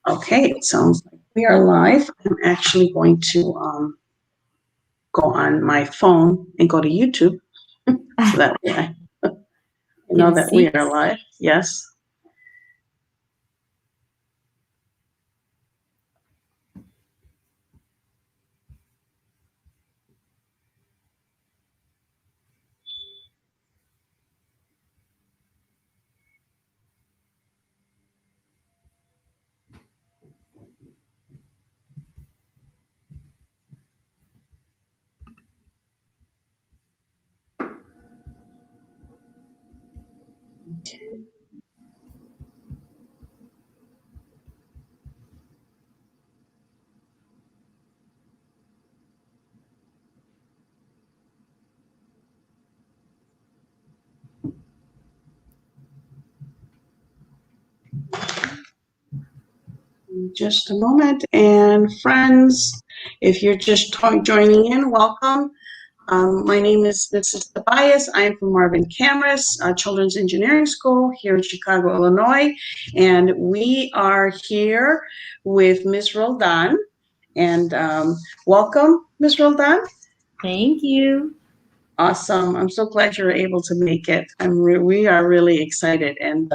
Okay, it sounds like we are live. I'm actually going to go on my phone and go to YouTube so that way I know that we are live. Yes. Just a moment. And friends, if you're just joining in, welcome. My name is Mrs. Tobias. I am from Marvin Camras Children's Engineering School here in Chicago, Illinois. And we are here with Ms. Roldan. And welcome, Ms. Roldan. Thank you. Awesome. I'm so glad you were able to make it. We are really excited. And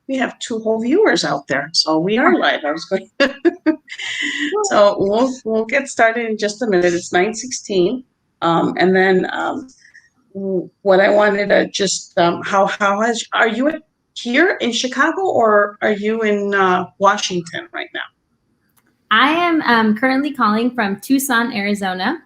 we have 2 whole viewers out there. So we are live. I was going So we'll get started in just a minute. It's 9:16. And then what I wanted to just are you here in Chicago or are you in Washington right now? I am currently calling from Tucson, Arizona.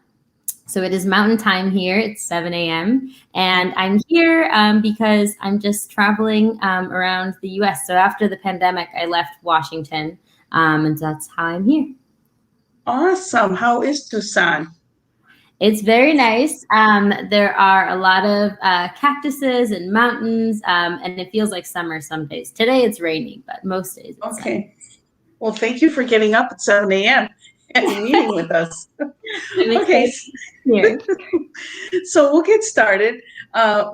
So it is mountain time here. It's 7 a.m. And I'm here because I'm just traveling around the US. So after the pandemic, I left Washington. And that's how I'm here. Awesome. How is Tucson? It's very nice. There are a lot of cactuses and mountains, and it feels like summer some days. Today it's raining, but most days it's okay. Well, thank you for getting up at 7 a.m. and meeting with us. Okay. Here. So we'll get started.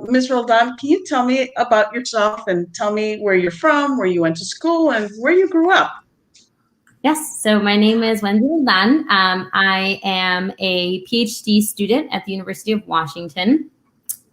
Ms. Roldan, can you tell me about yourself and tell me where you're from, where you went to school, and where you grew up? Yes, so my name is Wendy Roldan. I am a PhD student at the University of Washington,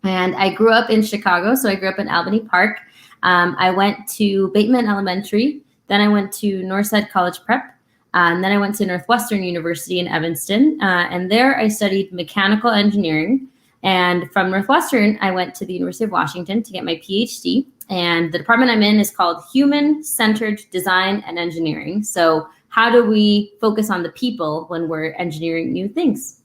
and I grew up in Chicago, so I grew up in Albany Park. I went to Bateman Elementary, then I went to Northside College Prep, and then I went to Northwestern University in Evanston, and there I studied mechanical engineering. And from Northwestern, I went to the University of Washington to get my PhD. And the department I'm in is called Human-Centered Design and Engineering. So how do we focus on the people when we're engineering new things?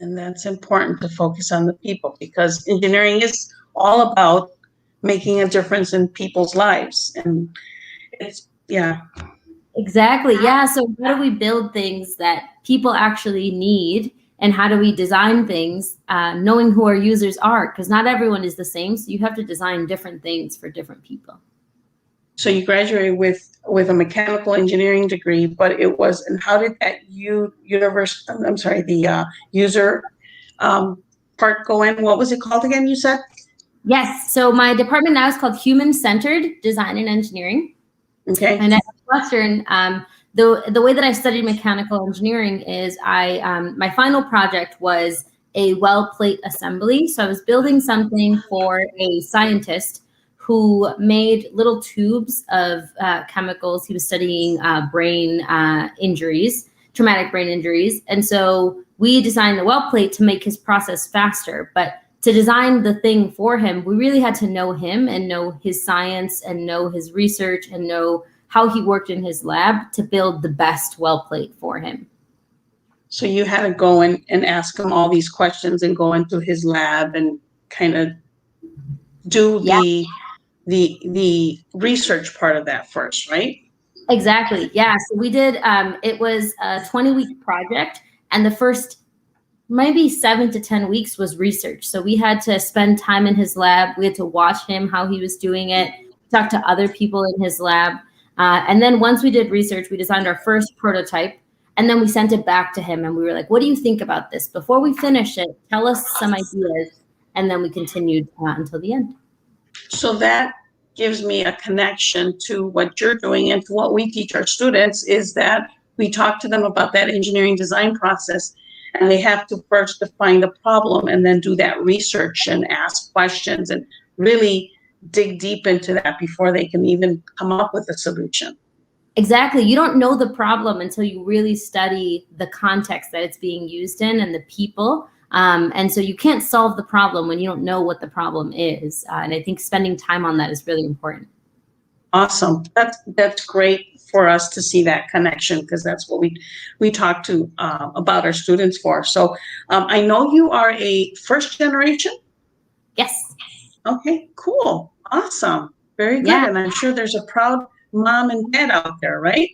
And that's important to focus on the people because engineering is all about making a difference in people's lives. And it's, yeah. Exactly. Yeah. So how do we build things that people actually need? And how do we design things knowing who our users are? Because not everyone is the same. So you have to design different things for different people. So you graduated with a mechanical engineering degree, but it was, and how did that the user part go in? What was it called again, you said? Yes. So my department now is called Human-Centered Design and Engineering. Okay. And at Western, the way that I studied mechanical engineering is my final project was a well plate assembly. So I was building something for a scientist who made little tubes of chemicals. He was studying brain injuries, traumatic brain injuries. And so we designed the well plate to make his process faster. But to design the thing for him, we really had to know him and know his science and know his research and know how he worked in his lab to build the best well plate for him. So you had to go in and ask him all these questions and go into his lab and kind of do the research part of that first, right? Exactly. Yeah. So we did, it was a 20-week project, and the first maybe 7 to 10 weeks was research. So we had to spend time in his lab. We had to watch him, how he was doing it, talk to other people in his lab. And then once we did research, we designed our first prototype, and then we sent it back to him. And we were like, what do you think about this? Before we finish it, tell us some ideas. And then we continued until the end. So that gives me a connection to what you're doing and to what we teach our students is that we talk to them about that engineering design process, and they have to first define the problem and then do that research and ask questions and really dig deep into that before they can even come up with a solution. Exactly. You don't know the problem until you really study the context that it's being used in and the people. And so you can't solve the problem when you don't know what the problem is. And I think spending time on that is really important. Awesome. That's great for us to see that connection, because that's what we talk to about our students for. So I know you are a first generation. Yes. Okay, cool. Awesome. Very good. Yeah. And I'm sure there's a proud mom and dad out there, right?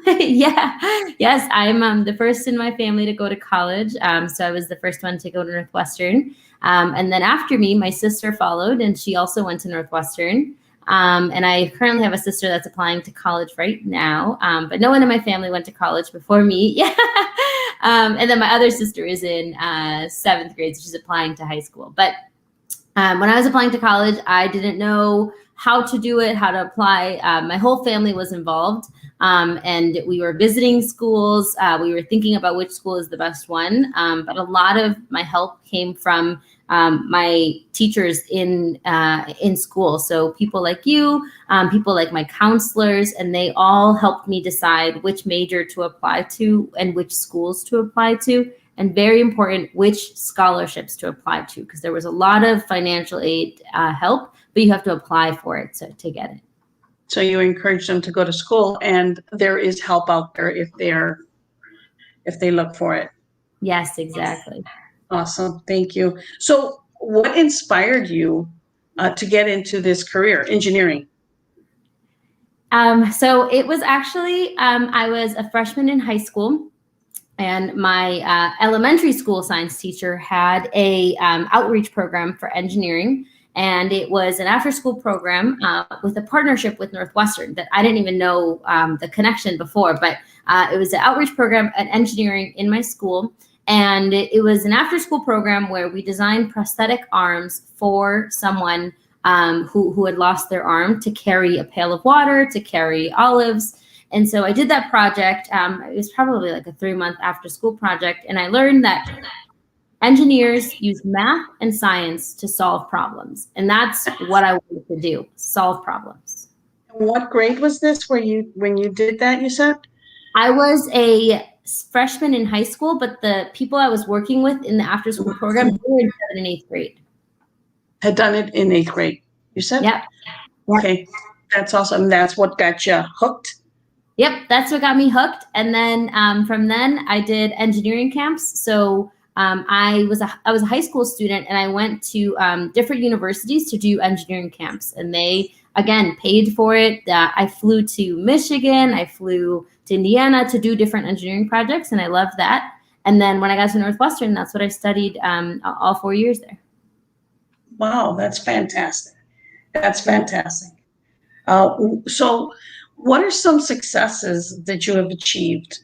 Yeah. Yes, I'm the first in my family to go to college. So I was the first one to go to Northwestern. And then after me, my sister followed, and she also went to Northwestern. And I currently have a sister that's applying to college right now. But no one in my family went to college before me. Yeah. And then my other sister is in 7th grade, so she's applying to high school. But when I was applying to college, I didn't know how to do it, how to apply. My whole family was involved, and we were visiting schools. We were thinking about which school is the best one. But a lot of my help came from my teachers in school. So people like you, people like my counselors, and they all helped me decide which major to apply to and which schools to apply to. And very important, which scholarships to apply to, because there was a lot of financial aid help, but you have to apply for it to get it. So you encourage them to go to school, and there is help out there if they look for it. Yes, exactly. Awesome. Thank you. So what inspired you to get into this career, engineering? So it was actually, I was a freshman in high school, and my elementary school science teacher had a outreach program for engineering. And it was an after-school program with a partnership with Northwestern that I didn't even know the connection before, but it was an outreach program at engineering in my school. And it was an after-school program where we designed prosthetic arms for someone who had lost their arm to carry a pail of water, to carry olives. And so I did that project. It was probably like a 3-month after-school project. And I learned that engineers use math and science to solve problems. And that's what I wanted to do, solve problems. What grade was this when you did that, you said? I was a freshman in high school, but the people I was working with in the after school program, they were in 7th and 8th grade. Had done it in 8th grade, you said? Yep. Okay, that's awesome. That's what got you hooked? Yep, that's what got me hooked. And then from then I did engineering camps. So I was a high school student, and I went to different universities to do engineering camps, and they again paid for it. I flew to Michigan, I flew to Indiana to do different engineering projects, and I loved that. And then when I got to Northwestern, that's what I studied all 4 years there. Wow, that's fantastic. That's fantastic. So what are some successes that you have achieved?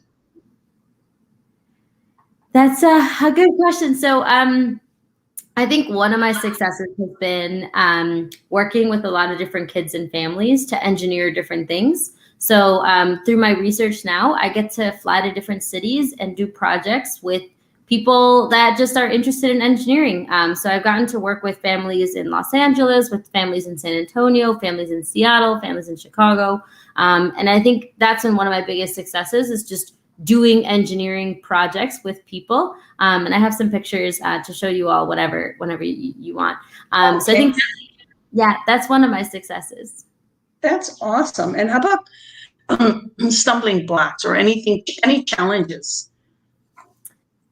That's a good question. So I think one of my successes has been working with a lot of different kids and families to engineer different things. So through my research now, I get to fly to different cities and do projects with people that just are interested in engineering. So I've gotten to work with families in Los Angeles, with families in San Antonio, families in Seattle, families in Chicago. And I think that's been one of my biggest successes, is just doing engineering projects with people. And I have some pictures to show you all whenever you want. Okay. So I think, that's one of my successes. That's awesome. And how about stumbling blocks or any challenges?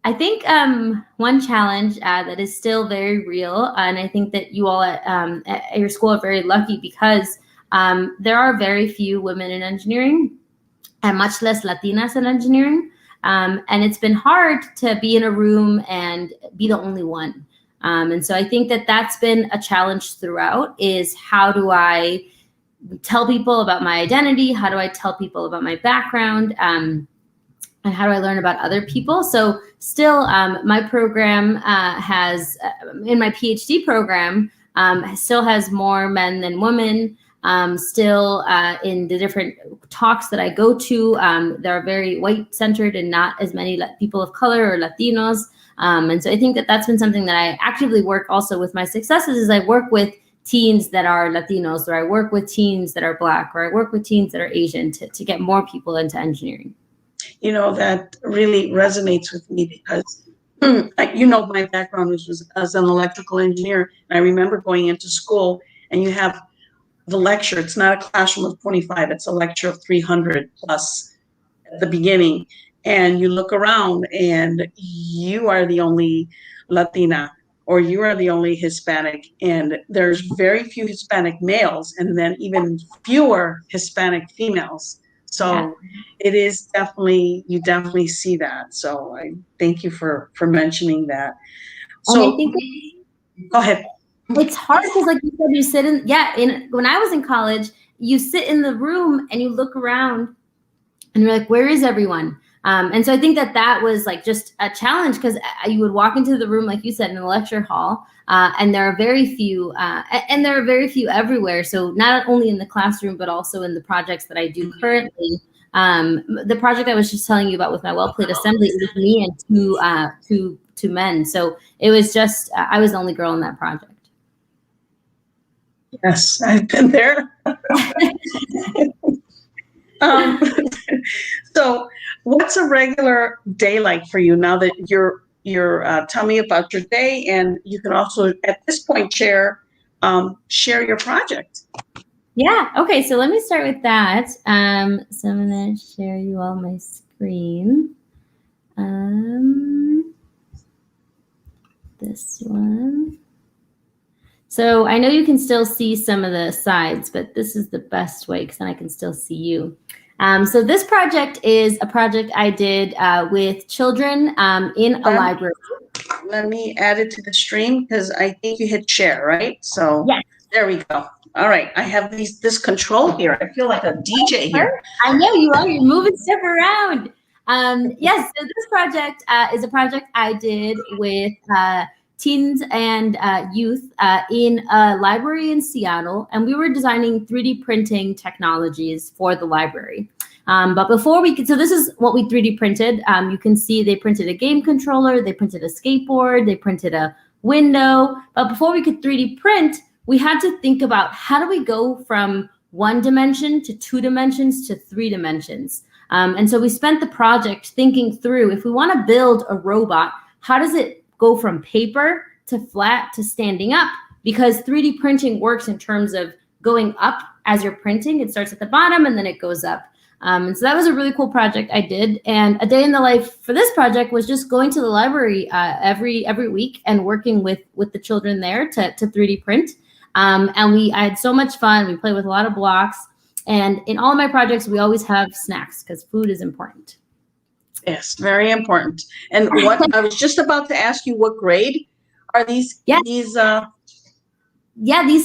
I think one challenge that is still very real, and I think that you all at your school are very lucky, because there are very few women in engineering, and much less Latinas in engineering. And it's been hard to be in a room and be the only one. And so I think that that's been a challenge throughout, is how do I tell people about my identity? How do I tell people about my background? And how do I learn about other people? So still, my program in my PhD program, still has more men than women. Still, in the different talks that I go to, they're very white-centered and not as many people of color or Latinos. And so I think that that's been something that I actively work also with my successes is I work with teens that are Latinos, or I work with teens that are Black, or I work with teens that are Asian to get more people into engineering. You know, that really resonates with me because, my background was as an electrical engineer. And I remember going into school and you have the lecture. It's not a classroom of 25. It's a lecture of 300 plus at the beginning. And you look around and you are the only Latina or you are the only Hispanic. And there's very few Hispanic males and then even fewer Hispanic females. So it is definitely, you definitely see that. So I thank you for mentioning that. So go ahead. It's hard because, like you said, you sit when I was in college, you sit in the room and you look around and you're like, where is everyone? And so I think that was like just a challenge because you would walk into the room, like you said, in the lecture hall, and there are very few, everywhere. So not only in the classroom, but also in the projects that I do currently. The project I was just telling you about with my well-plate assembly, it was me and two men. So it was just, I was the only girl in that project. Yes, I've been there. So what's a regular day like for you now that you're tell me about your day, and you can also at this point share your project. Yeah. Okay. So let me start with that. So I'm going to share you all my screen. This one. So I know you can still see some of the sides, but this is the best way because then I can still see you. So this project is a project I did with children in a library. Let me add it to the stream because I think you hit share, right? So yes. There we go. All right. I have this control here. I feel like a DJ here. I know you are. You're moving stuff around. Yes. So this project is a project I did with teens and youth in a library in Seattle, and we were designing 3D printing technologies for the library. But before we could, so this is what we 3D printed. You can see they printed a game controller, they printed a skateboard, they printed a window. But before we could 3D print, we had to think about how do we go from 1 dimension to 2 dimensions to 3 dimensions. And so we spent the project thinking through, if we want to build a robot, how does it go from paper to flat to standing up? Because 3D printing works in terms of going up as you're printing. It starts at the bottom and then it goes up. And so that was a really cool project I did. And a day in the life for this project was just going to the library every week and working with the children there to 3D print. And I had so much fun. We played with a lot of blocks. And in all of my projects, we always have snacks because food is important. Yes, very important. And what I was just about to ask you, what grade are these? Yes. These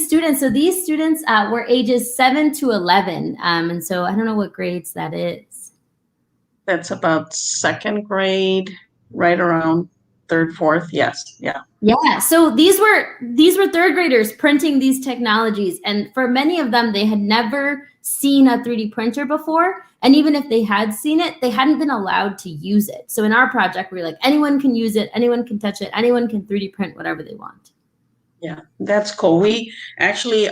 students. So these students were ages 7 to 11. And so I don't know what grades that is. That's about 2nd grade, right around 3rd, 4th. Yes. Yeah. Yeah. So these were 3rd graders printing these technologies. And for many of them, they had never seen a 3D printer before. And even if they had seen it, they hadn't been allowed to use it. So in our project, we were like, anyone can use it, anyone can touch it, anyone can 3D print whatever they want. Yeah, that's cool. We actually,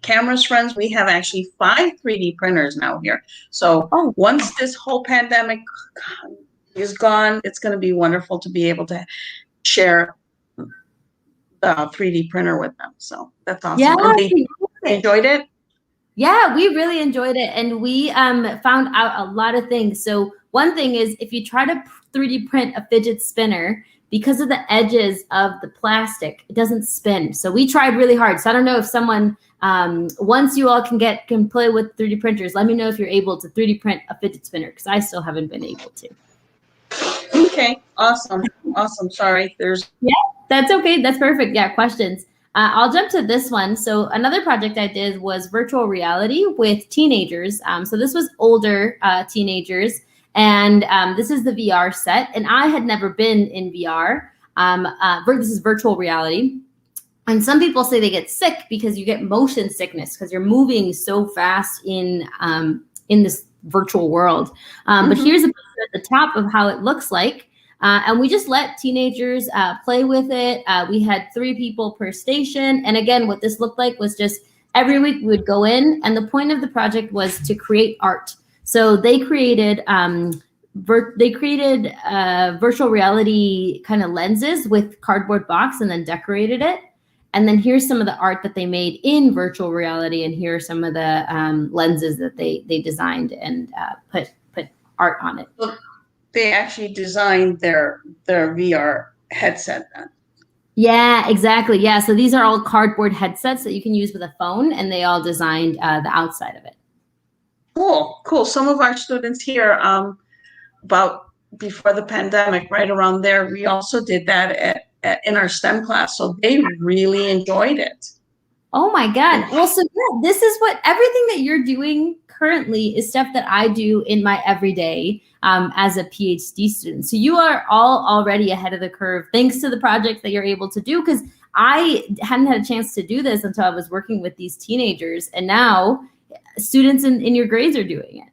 Camras friends, we have actually 5 3D printers now here. So once this whole pandemic is gone, it's going to be wonderful to be able to share the 3D printer with them. So that's awesome. Yeah, and they enjoyed it? Yeah, we really enjoyed it. And we found out a lot of things. So one thing is if you try to 3D print a fidget spinner, because of the edges of the plastic, it doesn't spin. So we tried really hard. So I don't know if someone, once you all can play with 3D printers, let me know if you're able to 3D print a fidget spinner, because I still haven't been able to. Okay, awesome. Sorry, Yeah, that's okay. That's perfect. Yeah, questions. I'll jump to this one. So another project I did was virtual reality with teenagers. So this was older teenagers. And this is the VR set. And I had never been in VR. This is virtual reality. And some people say they get sick because you get motion sickness because you're moving so fast in this virtual world. But here's a picture at the top of how it looks like. And we just let teenagers play with it. We had 3 people per station. And again, what this looked like was just every week we would go in, and the point of the project was to create art. So they created virtual reality kind of lenses with cardboard box and then decorated it. And then here's some of the art that they made in virtual reality, and here are some of the lenses that they designed and put art on it. Well, they actually designed their VR headset then. Yeah, exactly. Yeah, so these are all cardboard headsets that you can use with a phone, and they all designed the outside of it. Cool. Some of our students here, about before the pandemic, right around there, we also did that in our STEM class. So they really enjoyed it. Oh my God. Well, so yeah, this is what everything that you're doing currently is stuff that I do in my everyday as a PhD student. So you are all already ahead of the curve thanks to the project that you're able to do, because I hadn't had a chance to do this until I was working with these teenagers, and now students in your grades are doing it.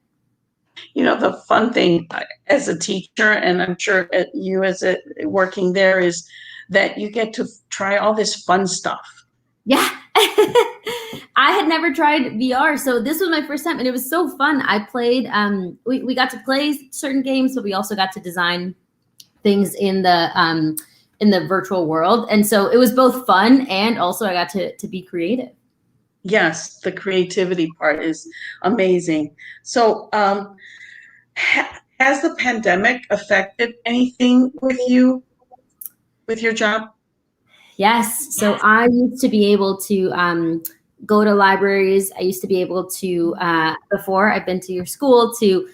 You know, the fun thing as a teacher, and I'm sure you as working there, is that you get to try all this fun stuff. Yeah. I had never tried VR, so this was my first time, and it was so fun. I played, we got to play certain games, but we also got to design things in the virtual world. And so it was both fun, and also I got to be creative. Yes, the creativity part is amazing. So has the pandemic affected anything with you, with your job? Yes. So I used to be able to go to libraries. I used to be able to, before I've been to your school, to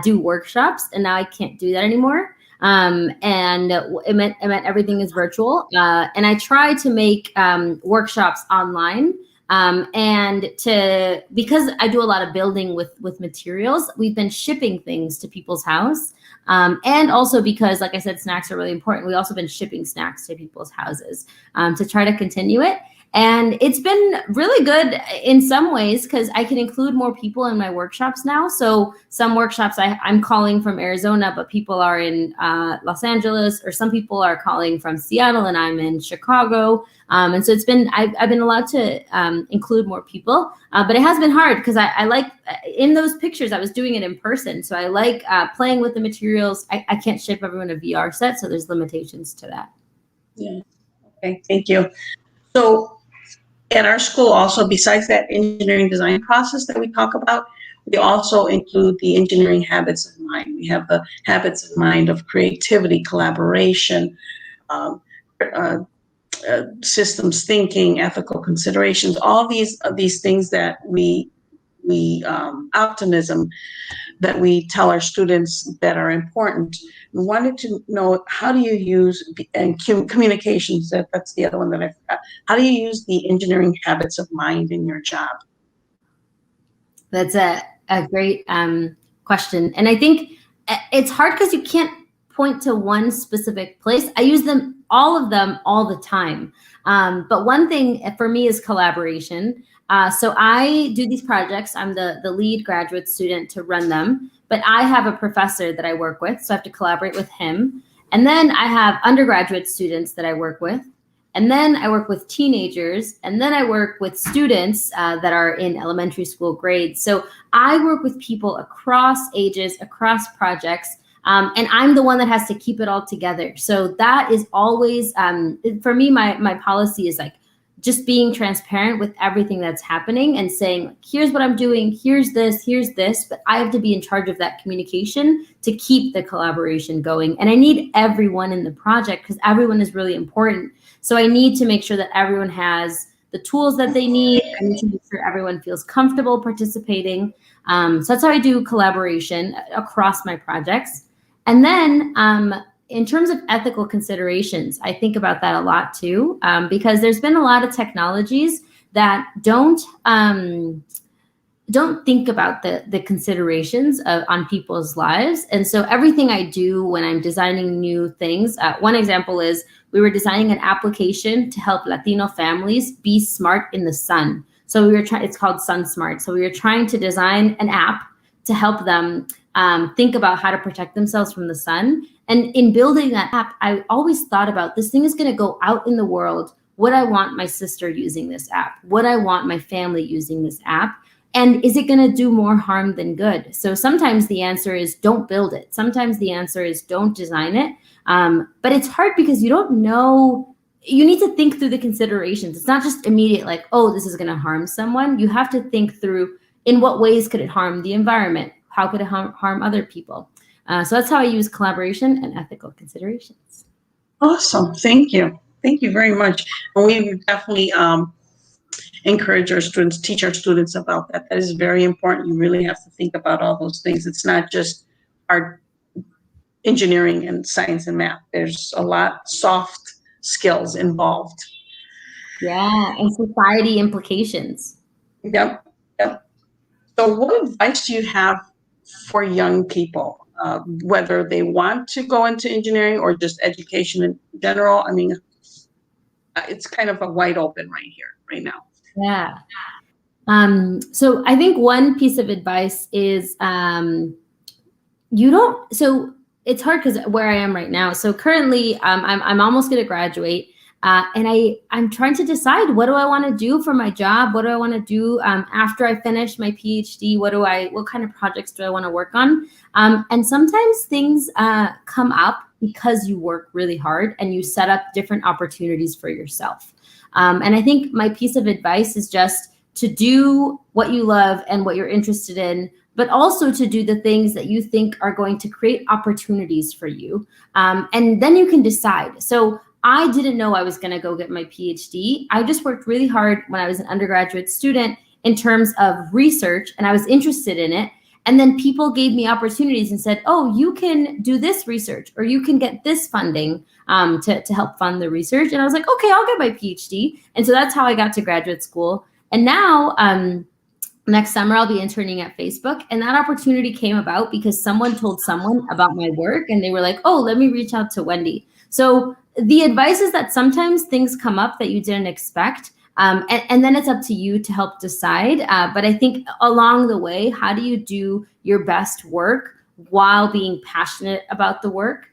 do workshops, and now I can't do that anymore. And it meant everything is virtual. And I try to make workshops online. Because I do a lot of building with materials, we've been shipping things to people's house. And also because, like I said, snacks are really important. We've also been shipping snacks to people's houses to try to continue it. And it's been really good in some ways because I can include more people in my workshops now. So some workshops I'm calling from Arizona, but people are in Los Angeles, or some people are calling from Seattle and I'm in Chicago. And so I've been allowed to include more people, but it has been hard because I like, in those pictures, I was doing it in person. So I like playing with the materials. I can't ship everyone a VR set, so there's limitations to that. Yeah. Okay, thank you. So at our school also, besides that engineering design process that we talk about, we also include the engineering habits of mind. We have the habits of mind of creativity, collaboration, systems thinking, ethical considerations, all these things that we optimism that we tell our students that are important. We wanted to know, how do you use, and communications, that's the other one that I forgot. How do you use the engineering habits of mind in your job? That's a great question. And I think it's hard because you can't point to one specific place. I use all of them all the time. But one thing for me is collaboration. So I do these projects. I'm the lead graduate student to run them, but I have a professor that I work with, so I have to collaborate with him. And then I have undergraduate students that I work with. And then I work with teenagers, and then I work with students that are in elementary school grades. So I work with people across ages, across projects, and I'm the one that has to keep it all together. So that is always, for me, my policy is like just being transparent with everything that's happening and saying, like, here's what I'm doing, here's this, but I have to be in charge of that communication to keep the collaboration going. And I need everyone in the project because everyone is really important. So I need to make sure that everyone has the tools that they need. I need to make sure everyone feels comfortable participating. So that's how I do collaboration across my projects. And then in terms of ethical considerations, I think about that a lot too, because there's been a lot of technologies that don't don't think about the considerations on people's lives. And so everything I do when I'm designing new things, one example is we were designing an application to help Latino families be smart in the sun. So we were trying, it's called Sun Smart. So we were trying to design an app to help them think about how to protect themselves from the sun. And in building that app, I always thought about this thing is going to go out in the world. Would I want my sister using this app? Would I want my family using this app? And is it going to do more harm than good? So sometimes the answer is don't build it. Sometimes the answer is don't design it. But it's hard because you don't know. You need to think through the considerations. It's not just immediate like, oh, this is going to harm someone. You have to think through in what ways could it harm the environment? How could it harm other people? So that's how I use collaboration and ethical considerations. Awesome. Thank you. Thank you very much. And we definitely encourage our students, teach our students about that. That is very important. You really have to think about all those things. It's not just our engineering and science and math. There's a lot soft skills involved. Yeah, and society implications. Yep. So what advice do you have for young people, whether they want to go into engineering or just education in general? I mean, it's kind of a wide open right now. Yeah. So I think one piece of advice is so it's hard because where I am right now. So currently I'm almost going to graduate. And I'm trying to decide, what do I want to do for my job? What do I want to do after I finish my PhD? What kind of projects do I want to work on? And sometimes things come up because you work really hard and you set up different opportunities for yourself. And I think my piece of advice is just to do what you love and what you're interested in, but also to do the things that you think are going to create opportunities for you. And then you can decide. So I didn't know I was going to go get my PhD. I just worked really hard when I was an undergraduate student in terms of research, and I was interested in it. And then people gave me opportunities and said, oh, you can do this research, or you can get this funding to help fund the research. And I was like, okay, I'll get my PhD. And so that's how I got to graduate school. And now next summer, I'll be interning at Facebook. And that opportunity came about because someone told someone about my work, and they were like, oh, let me reach out to Wendy. So the advice is that sometimes things come up that you didn't expect. And then it's up to you to help decide. But I think along the way, how do you do your best work while being passionate about the work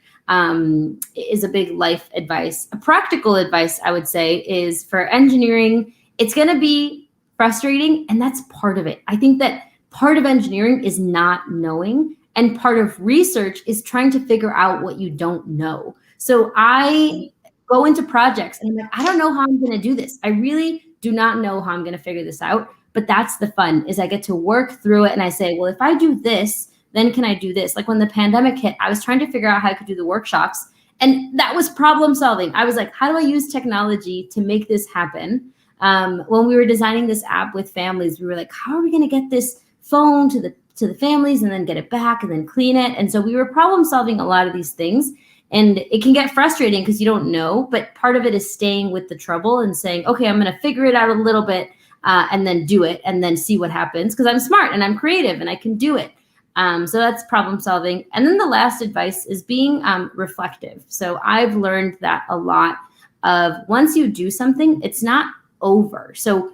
is a big life advice. A practical advice, I would say, is for engineering, it's going to be frustrating, and that's part of it. I think that part of engineering is not knowing, and part of research is trying to figure out what you don't know. So I go into projects and I'm like, I don't know how I'm going to do this. I really do not know how I'm going to figure this out. But that's the fun, is I get to work through it. And I say, well, if I do this, then can I do this? Like when the pandemic hit, I was trying to figure out how I could do the workshops. And that was problem solving. I was like, how do I use technology to make this happen? When we were designing this app with families, we were like, how are we going to get this phone to the families and then get it back and then clean it? And so we were problem solving a lot of these things. And it can get frustrating because you don't know, but part of it is staying with the trouble and saying, okay, I'm going to figure it out a little bit and then do it and then see what happens, because I'm smart and I'm creative and I can do it. So that's problem solving. And then the last advice is being reflective. So I've learned that a lot of once you do something, it's not over. So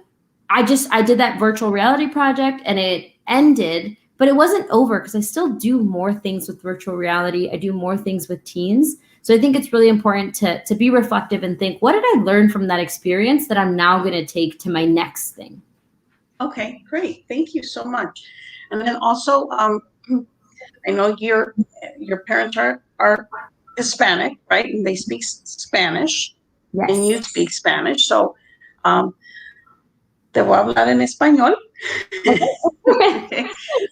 I did that virtual reality project and it ended, but it wasn't over because I still do more things with virtual reality. I do more things with teens. So I think it's really important to be reflective and think, what did I learn from that experience that I'm now going to take to my next thing? Okay, great. Thank you so much. And then also, I know your parents are Hispanic, right? And they speak Spanish. Yes. And you speak Spanish. So te voy a hablar en español. Okay.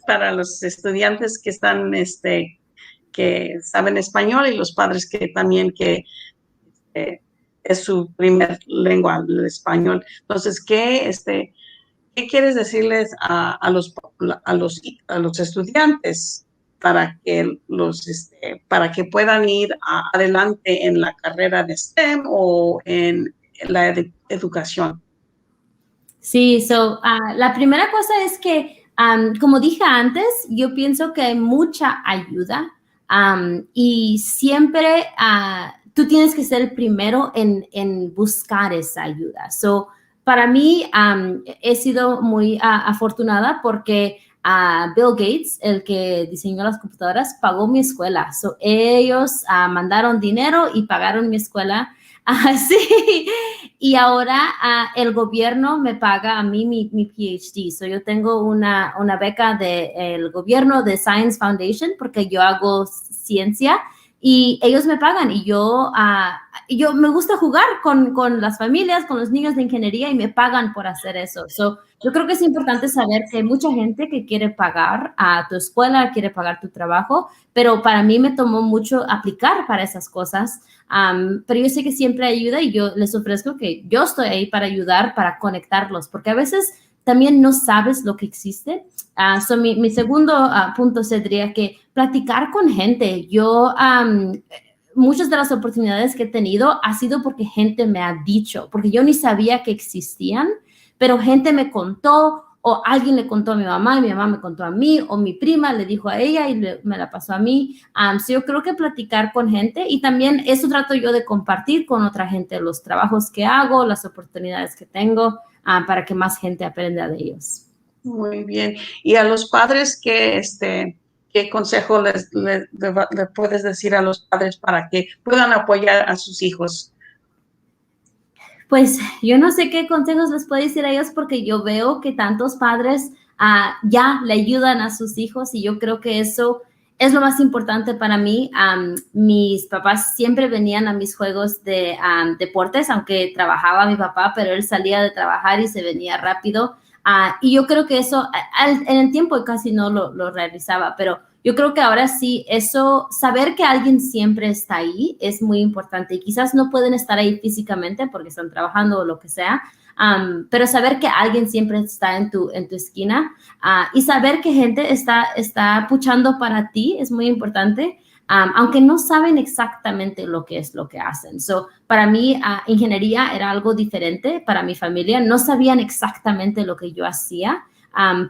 Para los estudiantes que están, que saben español, y los padres que también que es su primer lengua, el español. Entonces, ¿qué quieres decirles a los estudiantes para que para que puedan ir adelante en la carrera de STEM o en la educación? Sí, la primera cosa es que Como dije antes, yo pienso que hay mucha ayuda y siempre tú tienes que ser el primero en buscar esa ayuda. So, para mí, he sido muy afortunada porque Bill Gates, el que diseñó las computadoras, pagó mi escuela. So, ellos mandaron dinero y pagaron mi escuela. Sí, y ahora el gobierno me paga a mí mi PhD. So, yo tengo una beca del gobierno de Science Foundation porque yo hago ciencia y ellos me pagan y yo me gusta jugar con las familias, con los niños de ingeniería y me pagan por hacer eso. So, yo creo que es importante saber que hay mucha gente que quiere pagar a tu escuela, quiere pagar tu trabajo, pero para mí me tomó mucho aplicar para esas cosas. Pero yo sé que siempre ayuda y yo les ofrezco que yo estoy ahí para ayudar, para conectarlos, porque a veces también no sabes lo que existe. Mi segundo punto sería que platicar con gente. Muchas de las oportunidades que he tenido ha sido porque gente me ha dicho, porque yo ni sabía que existían, pero gente me contó o alguien le contó a mi mamá y mi mamá me contó a mí o mi prima le dijo a ella y me la pasó a mí. So yo creo que platicar con gente y también eso trato yo de compartir con otra gente los trabajos que hago, las oportunidades que tengo para que más gente aprenda de ellos. Muy bien. Y a los padres, ¿qué consejo le puedes decir a los padres para que puedan apoyar a sus hijos? Pues yo no sé qué consejos les puedo decir a ellos porque yo veo que tantos padres ya le ayudan a sus hijos y yo creo que eso es lo más importante para mí. Mis papás siempre venían a mis juegos de deportes, aunque trabajaba mi papá, pero él salía de trabajar y se venía rápido. Y yo creo que eso en el tiempo casi no lo realizaba, pero yo creo que ahora sí, eso, saber que alguien siempre está ahí es muy importante y quizás no pueden estar ahí físicamente porque están trabajando o lo que sea, pero saber que alguien siempre está en tu esquina y saber que gente está puchando para ti es muy importante. Aunque no saben exactamente lo que es lo que hacen. So, para mí, ingeniería era algo diferente para mi familia. No sabían exactamente lo que yo hacía,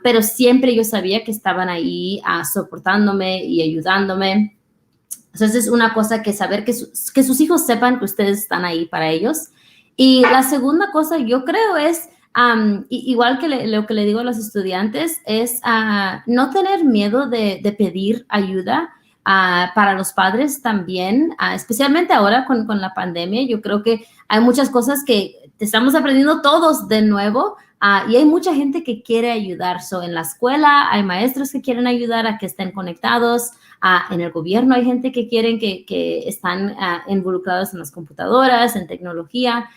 pero siempre yo sabía que estaban ahí soportándome y ayudándome. Entonces, es una cosa que saber que sus hijos sepan que ustedes están ahí para ellos. Y la segunda cosa, yo creo, es igual que lo que le digo a los estudiantes, es no tener miedo de pedir ayuda. Para los padres también, especialmente ahora con la pandemia, yo creo que hay muchas cosas que estamos aprendiendo todos de nuevo y hay mucha gente que quiere ayudar. So, en la escuela hay maestros que quieren ayudar a que estén conectados. En el gobierno hay gente que quieren que están involucrados en las computadoras, en tecnología,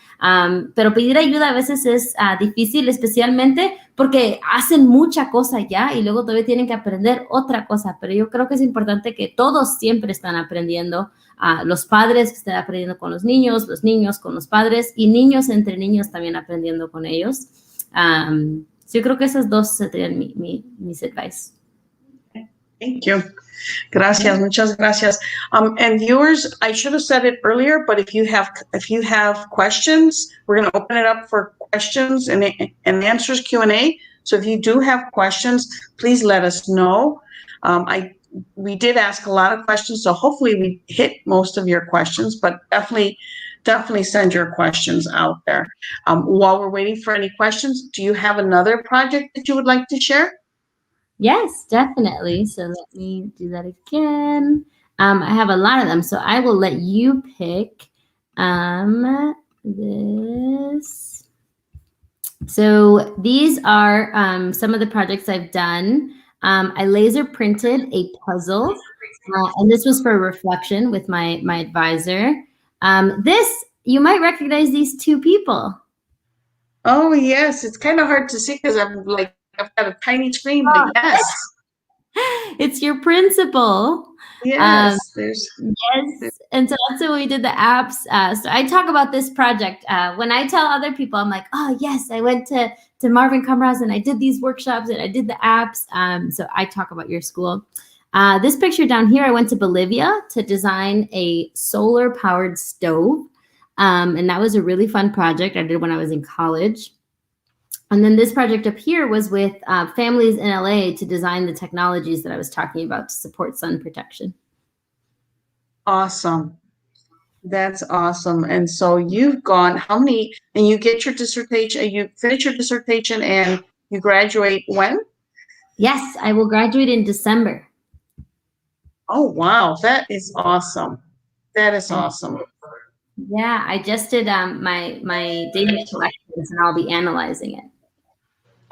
pero pedir ayuda a veces es difícil, especialmente porque hacen mucha cosa ya y luego todavía tienen que aprender otra cosa, pero yo creo que es importante que todos siempre están aprendiendo, los padres que estén aprendiendo con los niños con los padres y niños entre niños también aprendiendo con ellos. Yo creo que esas dos serían mis advice. Thank you. Gracias, muchas gracias. And viewers, I should have said it earlier, but if you have questions, we're going to open it up for questions and answers Q&A. So if you do have questions, please let us know. We did ask a lot of questions, so hopefully we hit most of your questions, but definitely send your questions out there. While we're waiting for any questions, do you have another project that you would like to share? Yes, definitely. So let me do that again. I have a lot of them, so I will let you pick this. So these are some of the projects I've done. I laser printed a puzzle, and this was for reflection with my advisor. You might recognize these two people. Oh, yes. It's kind of hard to see because I've got a tiny screen, but yes. It's your principal. Yes. Yes. And so that's when we did the apps. So I talk about this project. When I tell other people, I'm like, oh, yes, I went to Marvin Camras and I did these workshops and I did the apps. So I talk about your school. This picture down here, I went to Bolivia to design a solar-powered stove. And that was a really fun project I did when I was in college. And then this project up here was with families in LA to design the technologies that I was talking about to support sun protection. Awesome. That's awesome. And so you've gone, how many, and you get your dissertation, you finish your dissertation and you graduate when? Yes, I will graduate in December. Oh, wow. That is awesome. That is awesome. Yeah, I just did my data collections and I'll be analyzing it.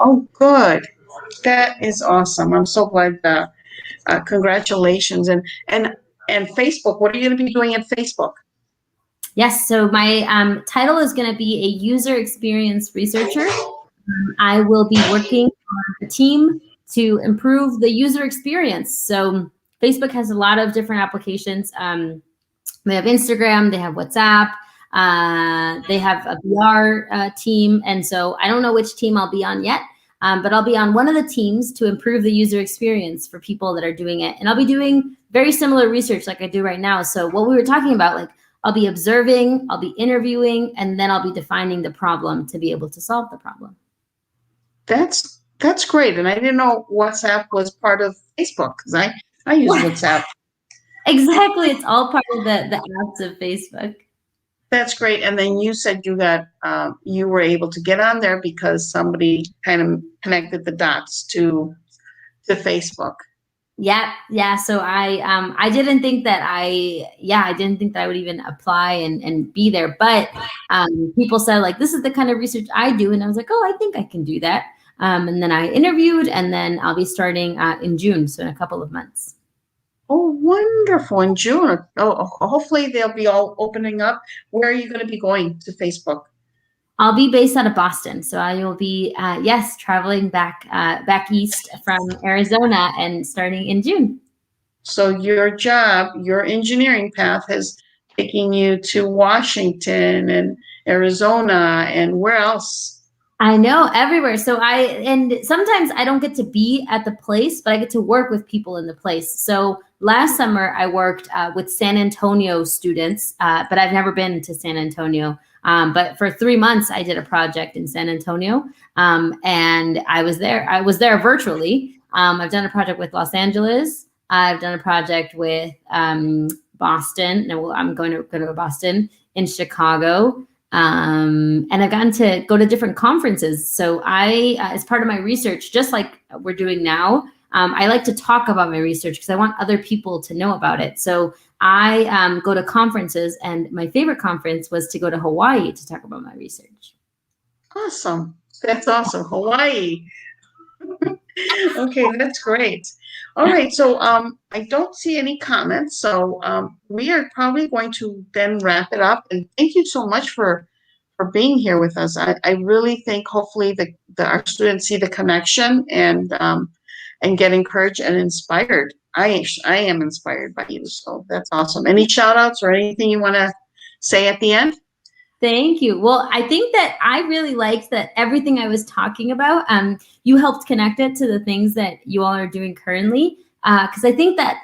Oh, good. That is awesome. I'm so glad. Congratulations. And Facebook, what are you going to be doing at Facebook? Yes, so my title is going to be a user experience researcher. I will be working on a team to improve the user experience. So Facebook has a lot of different applications. They have Instagram, they have WhatsApp, they have a VR team. And so I don't know which team I'll be on yet, but I'll be on one of the teams to improve the user experience for people that are doing it. And I'll be doing very similar research like I do right now. So what we were talking about, like I'll be observing, I'll be interviewing, and then I'll be defining the problem to be able to solve the problem. That's great. And I didn't know WhatsApp was part of Facebook because I use WhatsApp. Exactly. It's all part of the apps of Facebook. That's great. And then you said you got you were able to get on there because somebody kind of connected the dots to Facebook. Yeah. So I didn't think that I didn't think that I would even apply and be there. But people said like, this is the kind of research I do. And I was like, oh, I think I can do that. And then I interviewed, and then I'll be starting in June. So in a couple of months. Oh, wonderful. In June. Oh, hopefully they'll be all opening up. Where are you going to be going to Facebook? I'll be based out of Boston. So I will be, traveling back east from Arizona and starting in June. So your job, your engineering path has taken you to Washington and Arizona and where else? I know, everywhere. So and sometimes I don't get to be at the place, but I get to work with people in the place. So last summer I worked with San Antonio students, but I've never been to San Antonio. But for 3 months I did a project in San Antonio, and I was there virtually. I've done a project with Los Angeles. I've done a project with Boston. No, I'm going to go to Boston, in Chicago. And I've gotten to go to different conferences. So I, as part of my research, just like we're doing now, I like to talk about my research because I want other people to know about it. So I go to conferences, and my favorite conference was to go to Hawaii to talk about my research. Awesome. That's awesome. Hawaii. Okay, that's great. All right. So I don't see any comments. So we are probably going to then wrap it up. And thank you so much for being here with us. I really think hopefully our students see the connection and get encouraged and inspired. I am inspired by you. So that's awesome. Any shout outs or anything you want to say at the end? Thank you. Well, I think that I really liked that everything I was talking about, you helped connect it to the things that you all are doing currently. Because I think that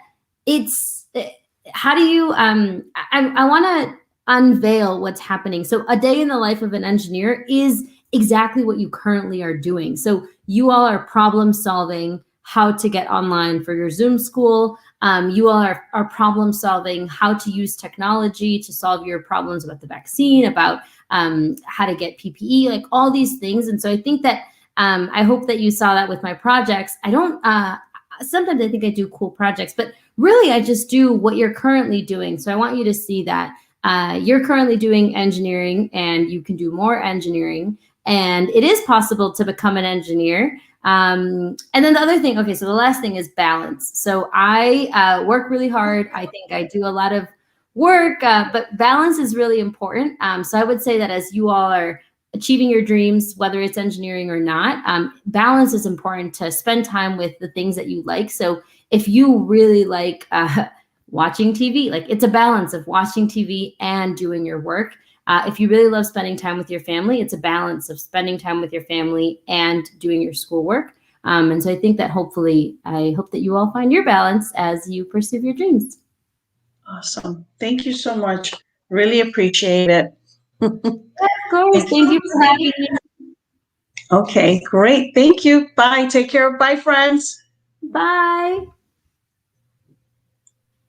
how do you, I want to unveil what's happening. So a day in the life of an engineer is exactly what you currently are doing. So you all are problem solving how to get online for your Zoom school. You all are problem solving how to use technology to solve your problems about the vaccine, about how to get PPE, like all these things. And so I think that I hope that you saw that with my projects. Sometimes I think I do cool projects, but really I just do what you're currently doing. So I want you to see that you're currently doing engineering, and you can do more engineering, and it is possible to become an engineer. And then the other thing, okay, so the last thing is balance. So I work really hard. I think I do a lot of work, but balance is really important. So I would say that as you all are achieving your dreams, whether it's engineering or not, balance is important to spend time with the things that you like. So if you really like watching TV, like it's a balance of watching TV and doing your work. If you really love spending time with your family, it's a balance of spending time with your family and doing your schoolwork. And so I think that I hope that you all find your balance as you pursue your dreams. Awesome. Thank you so much. Really appreciate it. Of course. Thank you for having me. Okay, great. Thank you. Bye. Take care. Bye, friends. Bye.